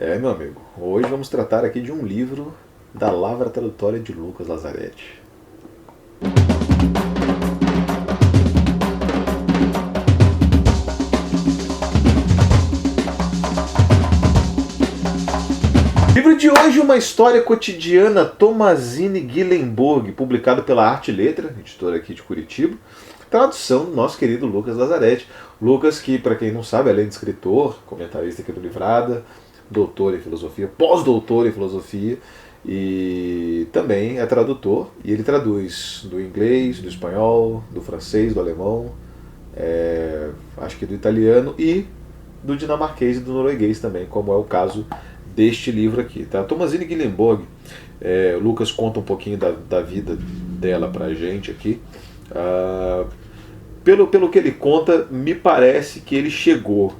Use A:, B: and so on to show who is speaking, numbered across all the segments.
A: Meu amigo, hoje vamos tratar aqui de um livro da Lavra Tradutória de Lucas Lazzaretti. Livro de hoje, uma história cotidiana, Tomazini Guilemburg, publicado pela Arte e Letra, editora aqui de Curitiba. Tradução do nosso querido Lucas Lazzaretti. Lucas, que, para quem não sabe, além de escritor, comentarista aqui do Livrada, doutor em filosofia, pós-doutor em filosofia, e também é tradutor. E ele traduz do inglês, do espanhol, do francês, do alemão, acho que do italiano e do dinamarquês e do norueguês também, como é o caso deste livro aqui. Tá? Tomazini Guilemburg, o Lucas conta um pouquinho da vida dela pra gente aqui. Pelo que ele conta, me parece que ele chegou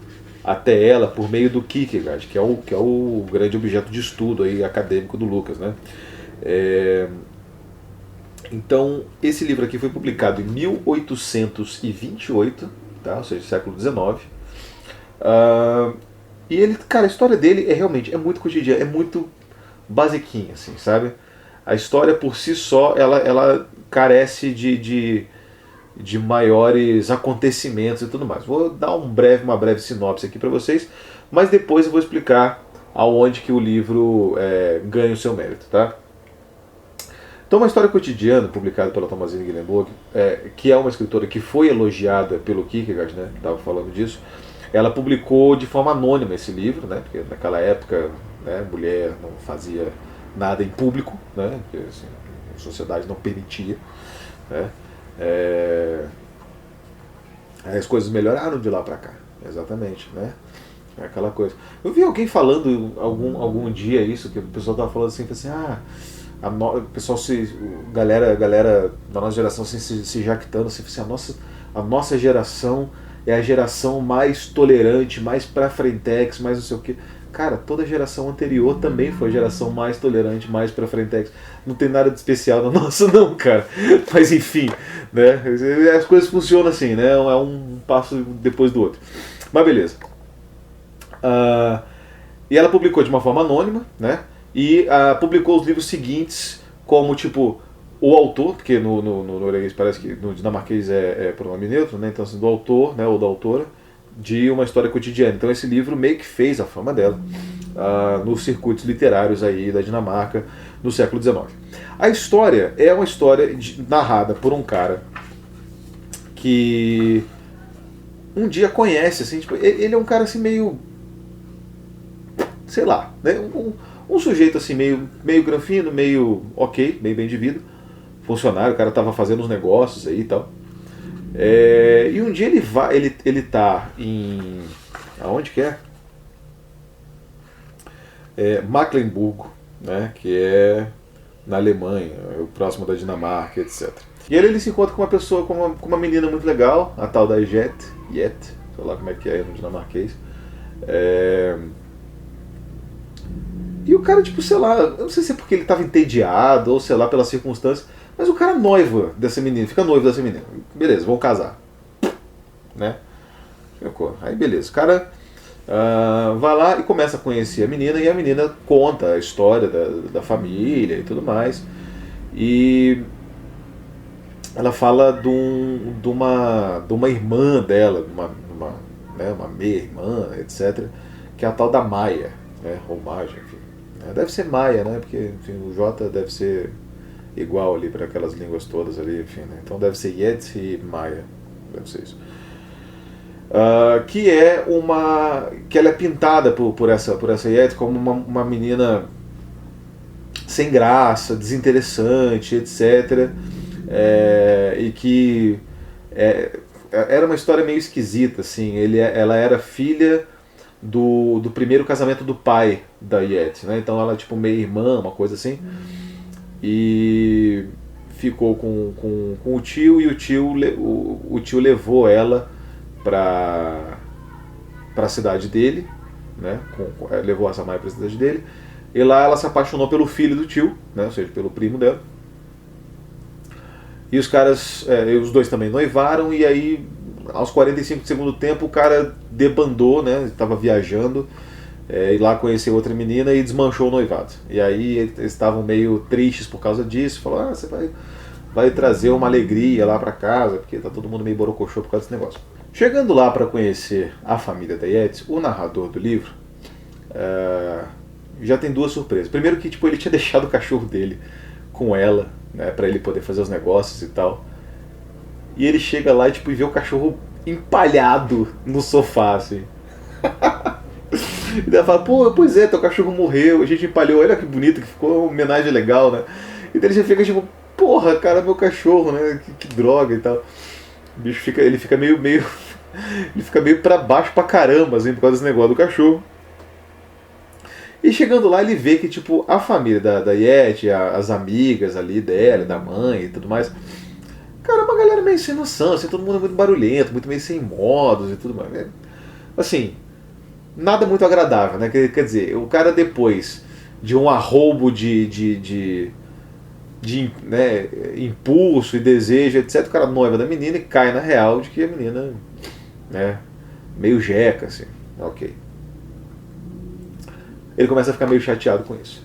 A: até ela por meio do Kierkegaard, que é o grande objeto de estudo aí, acadêmico do Lucas. Né? Então, esse livro aqui foi publicado em 1828, tá? Ou seja, século XIX. E ele, cara, a história dele realmente muito cotidiana, é muito basiquinha, assim, sabe? A história por si só, ela carece de maiores acontecimentos e tudo mais. Vou dar uma breve sinopse aqui para vocês, mas depois eu vou explicar aonde que o livro ganha o seu mérito, tá? Então, uma história cotidiana, publicada pela Tomazini Guilemburg, que é uma escritora que foi elogiada pelo Kierkegaard, né? Estava falando disso. Ela publicou de forma anônima esse livro, né? Porque naquela época, né, mulher não fazia nada em público, né? Porque assim, a sociedade não permitia, né? Aí as coisas melhoraram de lá para cá, exatamente, né? É aquela coisa. Eu vi alguém falando algum dia isso, que o pessoal tava falando assim, o pessoal galera da nossa geração assim, se jactando, assim, a nossa geração é a geração mais tolerante, mais pra frentex, mais não sei o que. Cara, toda a geração anterior também foi a geração mais tolerante, mais pra frentex. Não tem nada de especial na nossa, não, cara. Mas enfim, né? As coisas funcionam assim, né? É um passo depois do outro. Mas beleza. E ela publicou de uma forma anônima, né? E publicou os livros seguintes como, tipo, o autor, porque no norueguês parece que no dinamarquês é pronome neutro, né? Então, assim, do autor, né, ou da autora, de uma história cotidiana. Então, esse livro meio que fez a fama dela nos circuitos literários aí da Dinamarca no século XIX. A história é uma história narrada por um cara que um dia conhece, assim, tipo, ele é um cara assim meio, sei lá, né? Um sujeito assim meio granfino, meio ok, meio bem de vida, funcionário, o cara tava fazendo uns negócios aí e tal. E um dia ele tá em, aonde que é? Mecklenburgo, né, que é na Alemanha, próximo da Dinamarca, etc. E ele se encontra com uma pessoa, com uma menina muito legal, a tal da Jet, sei lá como é que é no dinamarquês. E o cara, tipo, sei lá, eu não sei se é porque ele tava entediado ou sei lá, pelas circunstâncias, mas o cara noiva dessa menina, fica noivo dessa menina. Beleza, vão casar. Né? Aí beleza, o cara vai lá e começa a conhecer a menina, e a menina conta a história da família e tudo mais. E ela fala de uma irmã dela, uma meia-irmã, etc., que é a tal da Maia, né? Ou Maja, enfim. Deve ser Maia, né? Porque enfim, o J deve ser igual ali para aquelas línguas todas ali, enfim, né? Então deve ser Yet e Maia, deve ser isso. Que ela é pintada por essa Yet como uma menina sem graça, desinteressante, etc. E que era uma história meio esquisita, assim. Ela era filha do primeiro casamento do pai da Yet, né? Então ela é tipo meia irmã, uma coisa assim. E ficou com o tio, e o tio levou ela para a cidade dele, né? Levou a Samaya para a cidade dele, e lá ela se apaixonou pelo filho do tio, né? Ou seja, pelo primo dela. E os caras, os dois também noivaram, e aí aos 45 do segundo tempo o cara debandou, né? Estava viajando, ir lá conhecer outra menina e desmanchou o noivado. E aí eles estavam meio tristes por causa disso, falou, você vai trazer uma alegria lá pra casa, porque tá todo mundo meio borocochô por causa desse negócio. Chegando lá para conhecer a família da Yeats, o narrador do livro já tem duas surpresas. Primeiro que tipo, ele tinha deixado o cachorro dele com ela, né, para ele poder fazer os negócios e tal. E ele chega lá tipo, e vê o cachorro empalhado no sofá, assim. E daí ela fala, pô, pois é, teu cachorro morreu, a gente empalhou, olha que bonito, que ficou uma homenagem legal, né? E daí ele já fica tipo, porra, cara, meu cachorro, né? Que droga e tal. O bicho fica, ele fica meio ele fica meio pra baixo pra caramba, assim, por causa desse negócio do cachorro. E chegando lá ele vê que tipo, a família da Yeti, as amigas ali dela, da mãe e tudo mais, cara, é uma galera meio sem noção, assim, todo mundo é muito barulhento, muito meio sem modos e tudo mais. Assim, nada muito agradável, né? Quer dizer, o cara depois de um arroubo de né, impulso e desejo, etc., o cara noiva da menina e cai na real de que a menina, né, meio jeca, assim, ok. Ele começa a ficar meio chateado com isso.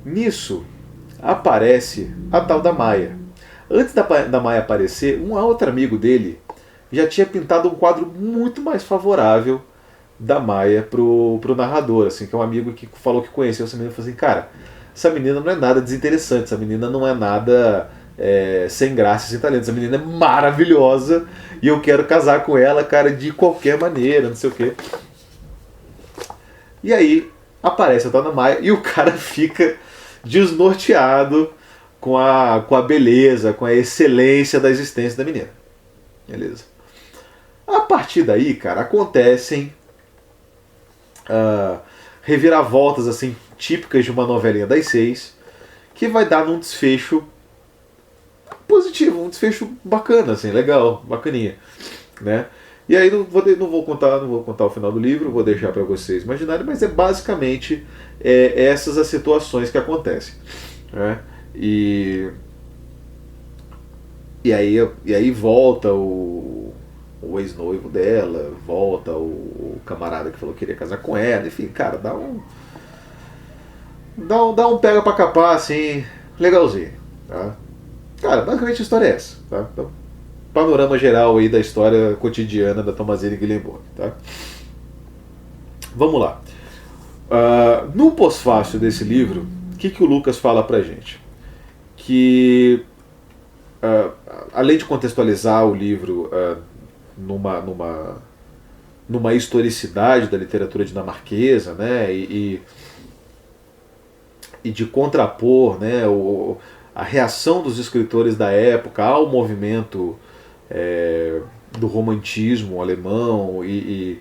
A: Nisso aparece a tal da Maia. Antes da Maia aparecer, um outro amigo dele já tinha pintado um quadro muito mais favorável da Maia pro narrador, assim, que é um amigo que falou que conheceu essa menina e falou assim, cara, essa menina não é nada desinteressante, essa menina não é nada sem graça, sem talento, essa menina é maravilhosa e eu quero casar com ela, cara, de qualquer maneira, não sei o quê. E aí aparece a Dona Maia e o cara fica desnorteado com a beleza, com a excelência da existência da menina. Beleza. A partir daí, cara, acontecem reviravoltas assim típicas de uma novelinha das 6, que vai dar num desfecho positivo, um desfecho bacana, assim, legal, bacaninha, né? E aí não vou contar o final do livro, vou deixar para vocês imaginarem, mas é basicamente essas as situações que acontecem, né? E aí volta o ex-noivo dela, volta o camarada que falou que queria casar com ela, enfim, cara, dá um pega pra capar, assim, legalzinho, tá? Cara, basicamente a história é essa, tá? Então, panorama geral aí da história cotidiana da Thomasine Gillenburg, tá? Vamos lá. No pós-fácil desse livro, o que o Lucas fala pra gente? Que além de contextualizar o livro numa historicidade da literatura dinamarquesa, né, e de contrapor, né, a reação dos escritores da época ao movimento do romantismo alemão e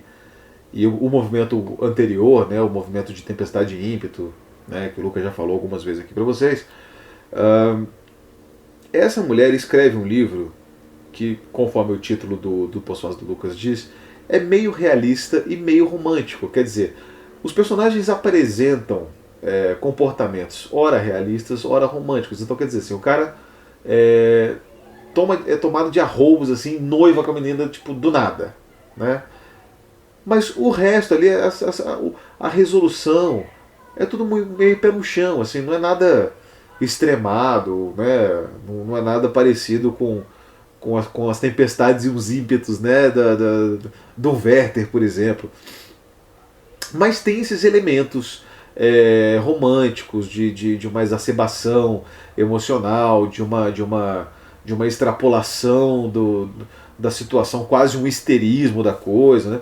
A: o movimento anterior, né, o movimento de Tempestade e Ímpeto, né, que o Lucas já falou algumas vezes aqui para vocês. Essa mulher escreve um livro que, conforme o título do pós-fácil do Lucas diz, é meio realista e meio romântico. Quer dizer, os personagens apresentam comportamentos ora realistas, ora românticos. Então, quer dizer, assim, o cara é tomado de arroubos, assim, noiva com a menina, tipo, do nada, né? Mas o resto ali, a resolução, é tudo meio pé no chão, assim, não é nada extremado, né? Não é nada parecido com as tempestades e os ímpetos, né? Do Werther, por exemplo. Mas tem esses elementos românticos, de uma exacerbação emocional, de uma extrapolação da situação, quase um histerismo da coisa, né?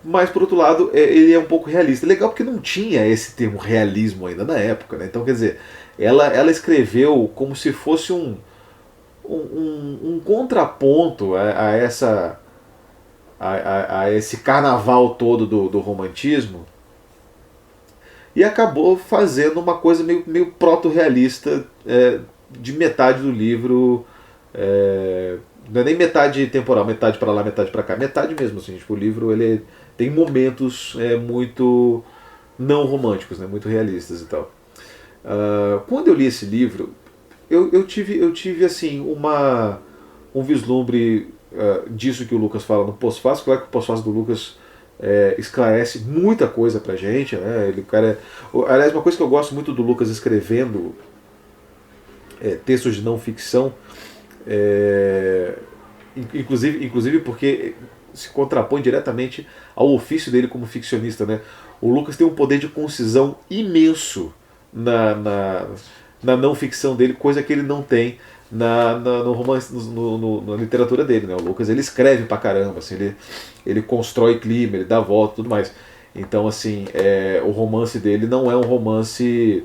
A: Mas por outro lado ele é um pouco realista. Legal porque não tinha esse termo realismo ainda na época, né? Então quer dizer, ela escreveu como se fosse um contraponto a esse carnaval todo do romantismo, e acabou fazendo uma coisa meio proto-realista de metade do livro. Não é nem metade temporal, metade para lá, metade para cá, metade mesmo, assim, tipo, o livro ele tem momentos muito não românticos, né, muito realistas e tal. Quando eu li esse livro, eu tive assim um vislumbre disso que o Lucas fala no pós-fácil. Claro que o pós-fácil do Lucas esclarece muita coisa pra gente, né? Aliás, uma coisa que eu gosto muito do Lucas escrevendo textos de não ficção, inclusive porque se contrapõe diretamente ao ofício dele como ficcionista, né? O Lucas tem um poder de concisão imenso na não ficção dele, coisa que ele não tem no romance, na literatura dele, né? O Lucas, ele escreve pra caramba, assim, ele constrói clima, ele dá volta e tudo mais. Então, assim, o romance dele não é um romance...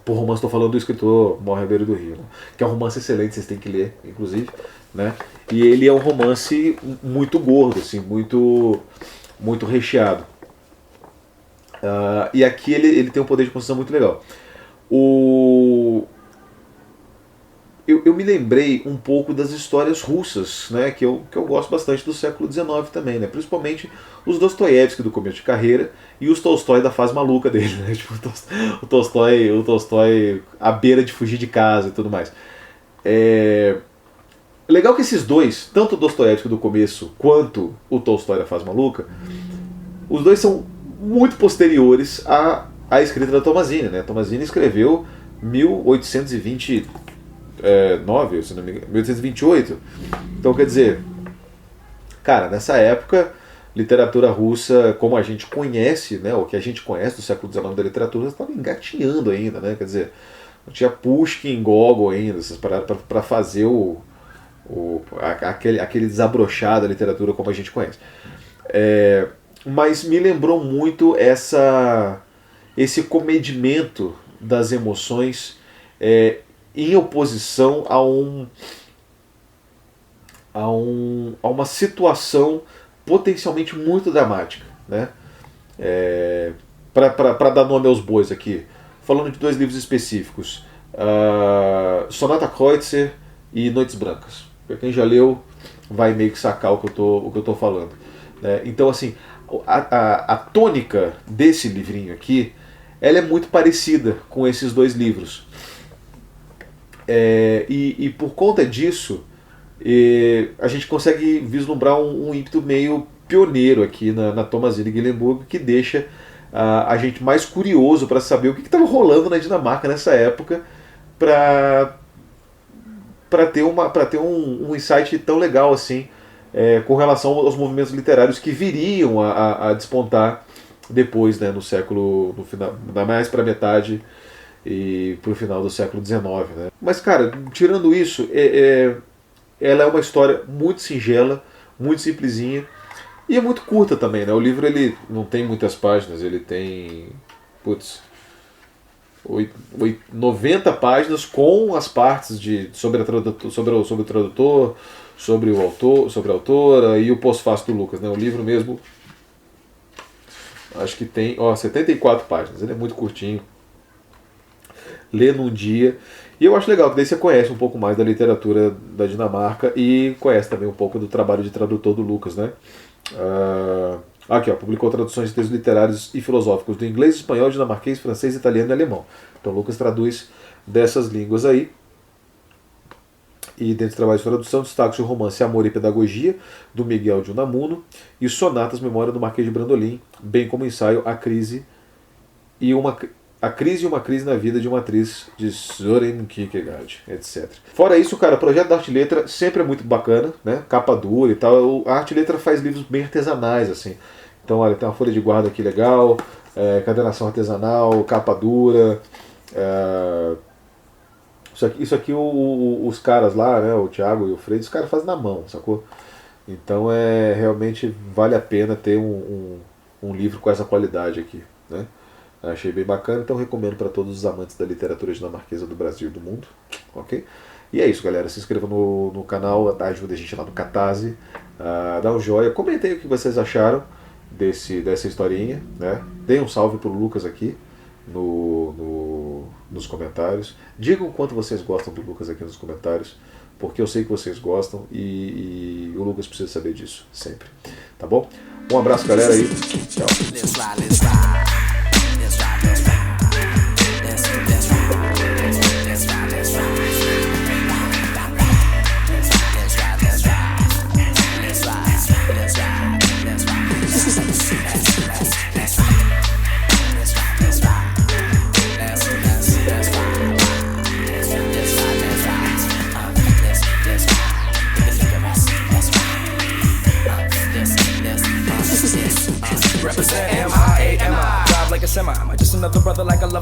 A: Por romance, estou falando do escritor Morre à Beira do Rio, né? Que é um romance excelente, vocês têm que ler, inclusive, né? E ele é um romance muito gordo, assim, muito recheado. E aqui ele tem um poder de construção muito legal. Eu me lembrei um pouco das histórias russas, né, que eu gosto bastante do século XIX também, né, principalmente os Dostoiévski do começo de carreira e os Tolstói da fase maluca dele, né, tipo, o Tolstói à beira de fugir de casa e tudo mais. Legal que esses dois, tanto o Dostoiévski do começo quanto o Tolstói da fase maluca, os dois são muito posteriores à escrita da Tommasini, né? Tommasini escreveu 1829, se não me engano, 1828. Então, quer dizer, cara, nessa época, literatura russa, como a gente conhece, né, o que a gente conhece do século XIX da literatura, estava engatinhando ainda, né? Quer dizer, não tinha Pushkin, Gogol ainda, essas paradas para fazer aquele desabrochar da literatura como a gente conhece. Mas me lembrou muito esse comedimento das emoções em oposição a uma situação potencialmente muito dramática, né? Para dar nome aos bois aqui, falando de dois livros específicos, Sonata Kreutzer e Noites Brancas. Para quem já leu, vai meio que sacar o que eu tô falando. Então, assim, a tônica desse livrinho aqui, ela é muito parecida com esses dois livros. E por conta disso, a gente consegue vislumbrar um ímpeto meio pioneiro aqui na Tommasini Guilenburg, que deixa a gente mais curioso para saber o que estava rolando na Dinamarca nessa época, para ter um insight tão legal assim, com relação aos movimentos literários que viriam a despontar depois, né, no final, mais para metade e para o final do século XIX, né? Mas, cara, tirando isso, ela é uma história muito singela, muito simplesinha e é muito curta também, né? O livro, ele não tem muitas páginas, ele tem 90 páginas com as partes sobre o tradutor, sobre o autor, sobre a autora e o pós-fácil do Lucas, né? O livro mesmo, acho que tem 74 páginas, ele é muito curtinho, lê num dia, e eu acho legal que daí você conhece um pouco mais da literatura da Dinamarca e conhece também um pouco do trabalho de tradutor do Lucas, né? Aqui, publicou traduções de textos literários e filosóficos do inglês, espanhol, dinamarquês, francês, italiano e alemão. Então o Lucas traduz dessas línguas aí. E dentre os trabalhos de tradução, destaque o romance Amor e Pedagogia, do Miguel de Unamuno, e Sonatas Memória do Marquês de Brandolin, bem como o ensaio A Crise e uma Crise na Vida de uma Atriz, de Søren Kierkegaard, etc. Fora isso, cara, o projeto da Arte e Letra sempre é muito bacana, né? Capa dura e tal. A Arte e Letra faz livros bem artesanais, assim. Então, olha, tem uma folha de guarda aqui legal, cadernação artesanal, capa dura. Isso aqui os caras lá, né, o Thiago e o Freire, os caras fazem na mão, sacou? Então realmente vale a pena ter um livro com essa qualidade aqui, né? Achei bem bacana, então recomendo para todos os amantes da literatura dinamarquesa do Brasil e do mundo, ok? E é isso, galera, se inscreva no canal, ajuda a gente lá no Catarse, dá um joinha, comentem aí o que vocês acharam dessa historinha, né? Deem um salve pro Lucas aqui nos comentários. Digam o quanto vocês gostam do Lucas aqui nos comentários, porque eu sei que vocês gostam e o Lucas precisa saber disso sempre, tá bom? Um abraço, galera, aí, tchau.
B: Represent M-I-A-M-I. Drive like a semi. Am I just another brother like I love?